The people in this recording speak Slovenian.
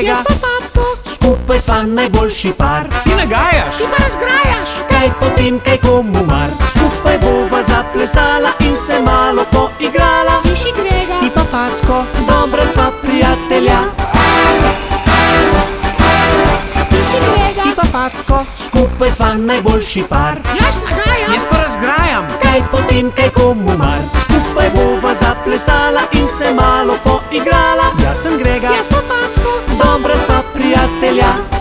grega, Jaz pa Facko. skupaj sva najboljši par. Ti nagajaš? Ti pa razgrajaš. Kaj potem, kaj komu mar, skupaj bova zaplesala in se malo poigrala. Ti si grega. Ti pa Facko, dobra sva prijatelja. Ti si grega. Ti pa Facko, skupaj sva najboljši par. Jaz nagajam. Jaz pa razgrajam. Kaj potem, kaj komu mar, skupaj bova zaplesala in se malo poigrala. Jaz sem grega, Jaz pa Facko. dobra sva prijatelja.